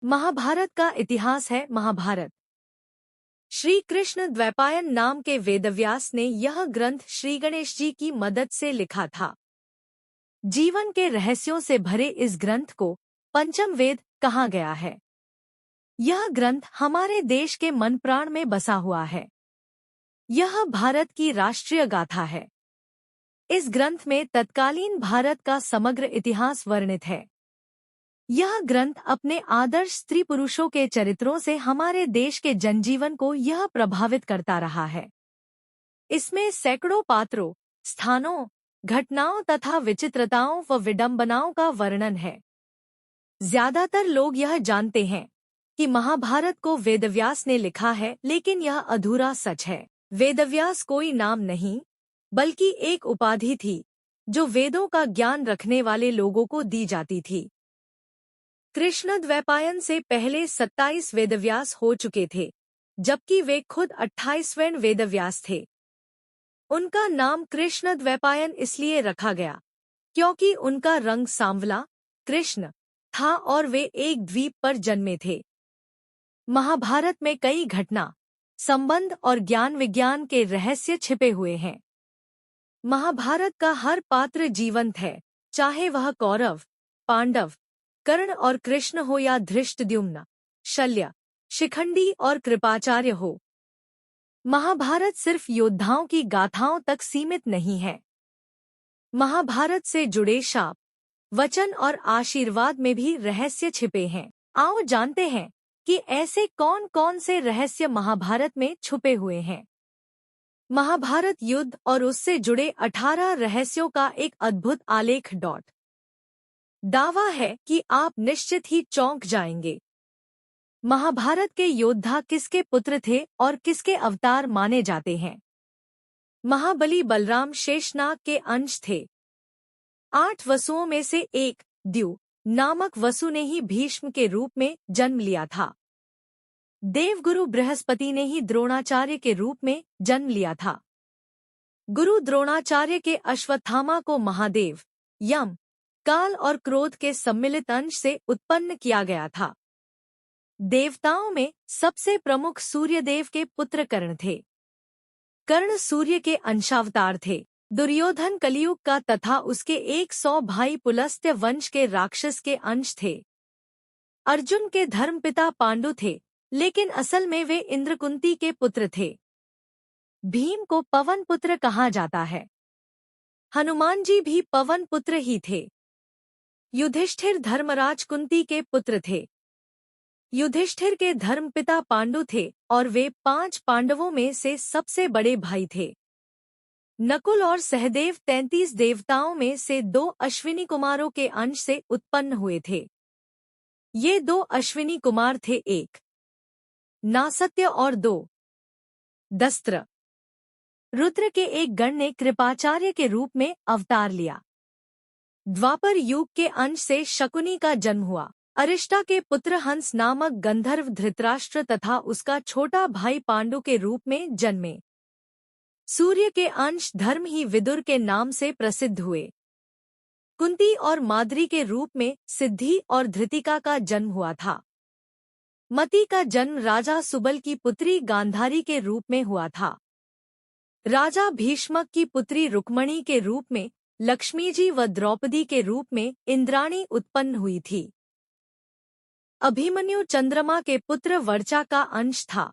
महाभारत का इतिहास है। महाभारत श्री कृष्ण द्वैपायन नाम के वेदव्यास ने यह ग्रंथ श्री गणेश जी की मदद से लिखा था। जीवन के रहस्यों से भरे इस ग्रंथ को पंचम वेद कहा गया है। यह ग्रंथ हमारे देश के मन प्राण में बसा हुआ है। यह भारत की राष्ट्रीय गाथा है। इस ग्रंथ में तत्कालीन भारत का समग्र इतिहास वर्णित है। यह ग्रंथ अपने आदर्श स्त्री पुरुषों के चरित्रों से हमारे देश के जनजीवन को यह प्रभावित करता रहा है। इसमें सैकड़ों पात्रों, स्थानों, घटनाओं तथा विचित्रताओं व विडंबनाओं का वर्णन है। ज्यादातर लोग यह जानते हैं कि महाभारत को वेदव्यास ने लिखा है, लेकिन यह अधूरा सच है। वेदव्यास कोई नाम नहीं, बल्कि एक उपाधि थी जो वेदों का ज्ञान रखने वाले लोगों को दी जाती थी। कृष्ण द्वैपायन से पहले 27 वेदव्यास हो चुके थे, जबकि वे खुद 28वें वेदव्यास थे। उनका नाम कृष्ण द्वैपायन इसलिए रखा गया क्योंकि उनका रंग सांवला कृष्ण था और वे एक द्वीप पर जन्मे थे। महाभारत में कई घटना, संबंध और ज्ञान विज्ञान के रहस्य छिपे हुए हैं। महाभारत का हर पात्र जीवंत है, चाहे वह कौरव, पांडव, कर्ण और कृष्ण हो या धृष्टद्युम्न, शल्य, शिखंडी और कृपाचार्य हो। महाभारत सिर्फ योद्धाओं की गाथाओं तक सीमित नहीं है। महाभारत से जुड़े शाप, वचन और आशीर्वाद में भी रहस्य छिपे हैं। आओ जानते हैं कि ऐसे कौन कौन से रहस्य महाभारत में छुपे हुए हैं। महाभारत युद्ध और उससे जुड़े 18 रहस्यों का एक अद्भुत आलेख। दावा है कि आप निश्चित ही चौंक जाएंगे। महाभारत के योद्धा किसके पुत्र थे और किसके अवतार माने जाते हैं? महाबली बलराम शेषनाग के अंश थे। 8 वसुओं में से एक द्यू नामक वसु ने ही भीष्म के रूप में जन्म लिया था। देवगुरु बृहस्पति ने ही द्रोणाचार्य के रूप में जन्म लिया था। गुरु द्रोणाचार्य के अश्वत्थामा को महादेव, यम, काल और क्रोध के सम्मिलित अंश से उत्पन्न किया गया था। देवताओं में सबसे प्रमुख सूर्यदेव के पुत्र कर्ण थे। कर्ण सूर्य के अंशावतार थे। दुर्योधन कलियुग का तथा उसके 100 भाई पुलस्त्य वंश के राक्षस के अंश थे। अर्जुन के धर्मपिता पांडु थे, लेकिन असल में वे इंद्रकुंती के पुत्र थे। भीम को पवन पुत्र कहा जाता है। हनुमान जी भी पवन पुत्र ही थे। युधिष्ठिर धर्मराज कुंती के पुत्र थे। युधिष्ठिर के धर्मपिता पांडु थे और वे 5 पांडवों में से सबसे बड़े भाई थे। नकुल और सहदेव 33 देवताओं में से 2 अश्विनी कुमारों के अंश से उत्पन्न हुए थे। ये 2 अश्विनी कुमार थे, एक नासत्य और 2 दस्त्र। रुद्र के एक गण ने कृपाचार्य के रूप में अवतार लिया। द्वापर युग के अंश से शकुनी का जन्म हुआ। अरिष्टा के पुत्र हंस नामक गंधर्व धृतराष्ट्र तथा उसका छोटा भाई पांडु के रूप में जन्मे। सूर्य के अंश धर्म ही विदुर के नाम से प्रसिद्ध हुए। कुंती और माद्री के रूप में सिद्धि और धृतिका का जन्म हुआ था। मति का जन्म राजा सुबल की पुत्री गांधारी के रूप में हुआ था। राजा भीष्मक की पुत्री रुक्मणी के रूप में लक्ष्मीजी व द्रौपदी के रूप में इंद्राणी उत्पन्न हुई थी। अभिमन्यु चंद्रमा के पुत्र वर्चा का अंश था।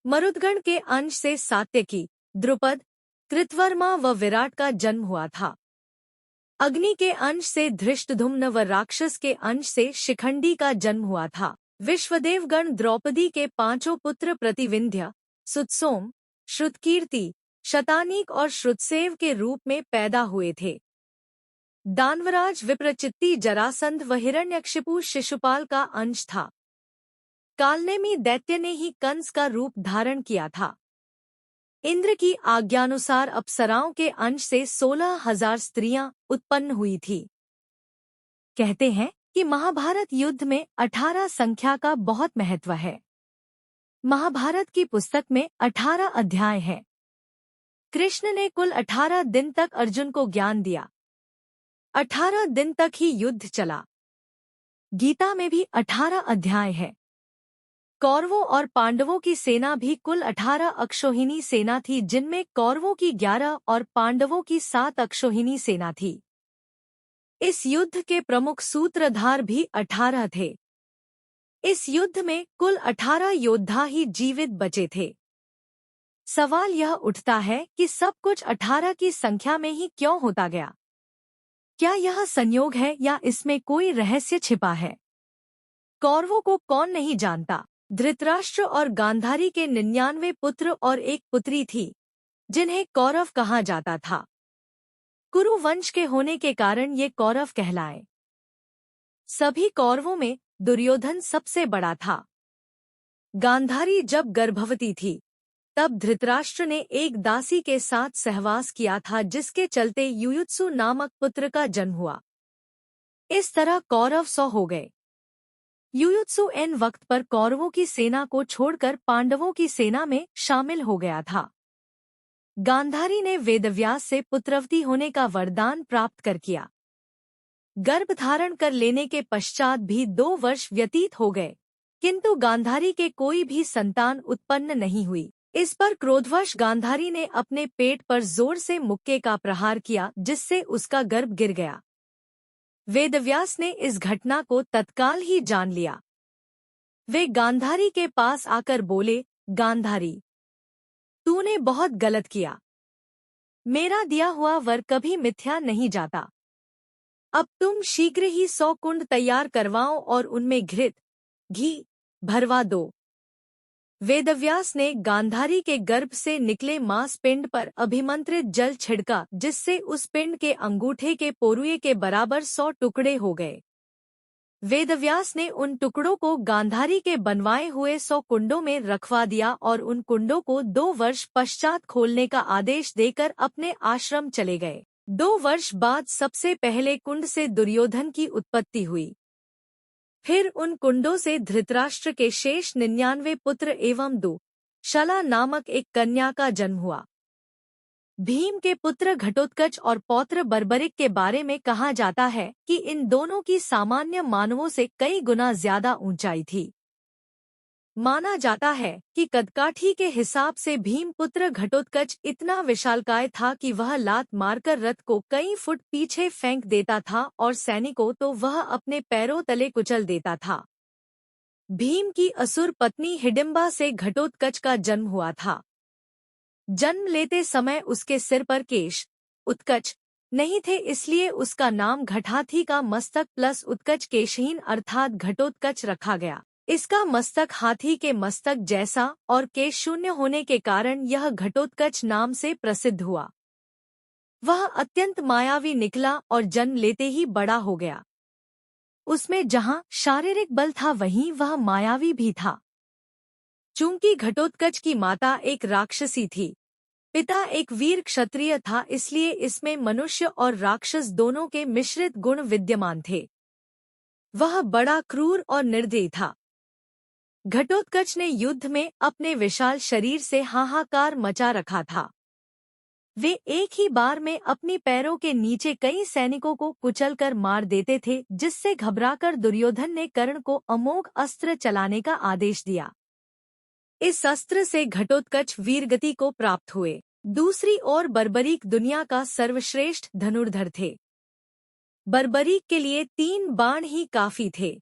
मरुदगण के अंश से सात्यकी, द्रुपद, कृतवर्मा व विराट का जन्म हुआ था। अग्नि के अंश से धृष्टद्युम्न व राक्षस के अंश से शिखंडी का जन्म हुआ था। विश्वदेवगण द्रौपदी के 5 पुत्र प्रतिविंध्य, सुतसोम, श्रुतकीर्ति, शतानीक और श्रुतसेव के रूप में पैदा हुए थे। दानवराज विप्रचित्ति जरासंध व हिरण्यकशिपु शिशुपाल का अंश था। कालनेमी दैत्य ने ही कंस का रूप धारण किया था। इंद्र की आज्ञानुसार अप्सराओं के अंश से 16,000 स्त्रियां उत्पन्न हुई थी। कहते हैं कि महाभारत युद्ध में 18 संख्या का बहुत महत्व है। महाभारत की पुस्तक में 18 अध्याय हैं। कृष्ण ने कुल 18 दिन तक अर्जुन को ज्ञान दिया। 18 दिन तक ही युद्ध चला। गीता में भी 18 अध्याय है। कौरवों और पांडवों की सेना भी कुल 18 अक्षौहिणी सेना थी, जिनमें कौरवों की 11 और पांडवों की 7 अक्षौहिणी सेना थी। इस युद्ध के प्रमुख सूत्रधार भी 18 थे। इस युद्ध में कुल 18 योद्धा ही जीवित बचे थे। सवाल यह उठता है कि सब कुछ 18 की संख्या में ही क्यों होता गया? क्या यह संयोग है या इसमें कोई रहस्य छिपा है? कौरवों को कौन नहीं जानता? धृतराष्ट्र और गांधारी के 99 पुत्र और एक पुत्री थी, जिन्हें कौरव कहा जाता था। कुरु वंश के होने के कारण ये कौरव कहलाए। सभी कौरवों में दुर्योधन सबसे बड़ा था। गांधारी जब गर्भवती थी, तब धृतराष्ट्र ने एक दासी के साथ सहवास किया था, जिसके चलते युयुत्सु नामक पुत्र का जन्म हुआ। इस तरह कौरव 100 हो गए। युयुत्सु एन वक्त पर कौरवों की सेना को छोड़कर पांडवों की सेना में शामिल हो गया था। गांधारी ने वेदव्यास से पुत्रवती होने का वरदान प्राप्त कर किया। गर्भधारण कर लेने के पश्चात भी 2 वर्ष व्यतीत हो गए, किंतु गांधारी के कोई भी संतान उत्पन्न नहीं हुई। इस पर क्रोधवश गांधारी ने अपने पेट पर जोर से मुक्के का प्रहार किया, जिससे उसका गर्भ गिर गया। वेदव्यास ने इस घटना को तत्काल ही जान लिया। वे गांधारी के पास आकर बोले, गांधारी, तूने बहुत गलत किया। मेरा दिया हुआ वर कभी मिथ्या नहीं जाता। अब तुम शीघ्र ही 100 कुंड तैयार करवाओ और उनमें घृत, घी भरवा दो। वेदव्यास ने गांधारी के गर्भ से निकले मांस पिंड पर अभिमंत्रित जल छिड़का, जिससे उस पिंड के अंगूठे के पोरुए के बराबर 100 टुकड़े हो गए। वेदव्यास ने उन टुकड़ों को गांधारी के बनवाए हुए 100 कुंडों में रखवा दिया और उन कुंडों को 2 वर्ष पश्चात खोलने का आदेश देकर अपने आश्रम चले गए। 2 वर्ष बाद सबसे पहले कुंड से दुर्योधन की उत्पत्ति हुई। फिर उन कुंडों से धृतराष्ट्र के शेष 99 पुत्र एवं दुःशाला नामक एक कन्या का जन्म हुआ। भीम के पुत्र घटोत्कच और पौत्र बर्बरिक के बारे में कहा जाता है कि इन दोनों की सामान्य मानवों से कई गुना ज्यादा ऊंचाई थी। माना जाता है कि कदकाठी के हिसाब से भीम पुत्र घटोत्कच इतना विशालकाय था कि वह लात मारकर रथ को कई फुट पीछे फेंक देता था और सैनिकों तो वह अपने पैरों तले कुचल देता था। भीम की असुर पत्नी हिडिंबा से घटोत्कच का जन्म हुआ था। जन्म लेते समय उसके सिर पर केश उत्कच नहीं थे, इसलिए उसका नाम घटाथी का मस्तक प्लस उत्कच केशहीन अर्थात घटोत्कच रखा गया। इसका मस्तक हाथी के मस्तक जैसा और केश शून्य होने के कारण यह घटोत्कच नाम से प्रसिद्ध हुआ। वह अत्यंत मायावी निकला और जन्म लेते ही बड़ा हो गया। उसमें जहां शारीरिक बल था वहीं वह मायावी भी था। चूंकि घटोत्कच की माता एक राक्षसी थी, पिता एक वीर क्षत्रिय था, इसलिए इसमें मनुष्य और राक्षस दोनों के मिश्रित गुण विद्यमान थे। वह बड़ा क्रूर और निर्दयी था। घटोत्कच ने युद्ध में अपने विशाल शरीर से हाहाकार मचा रखा था। वे एक ही बार में अपनी पैरों के नीचे कई सैनिकों को कुचलकर मार देते थे, जिससे घबराकर दुर्योधन ने कर्ण को अमोघ अस्त्र चलाने का आदेश दिया। इस अस्त्र से घटोत्कच वीरगति को प्राप्त हुए। दूसरी ओर बर्बरीक दुनिया का सर्वश्रेष्ठ धनुर्धर थे। बर्बरीक के लिए 3 बाण ही काफी थे।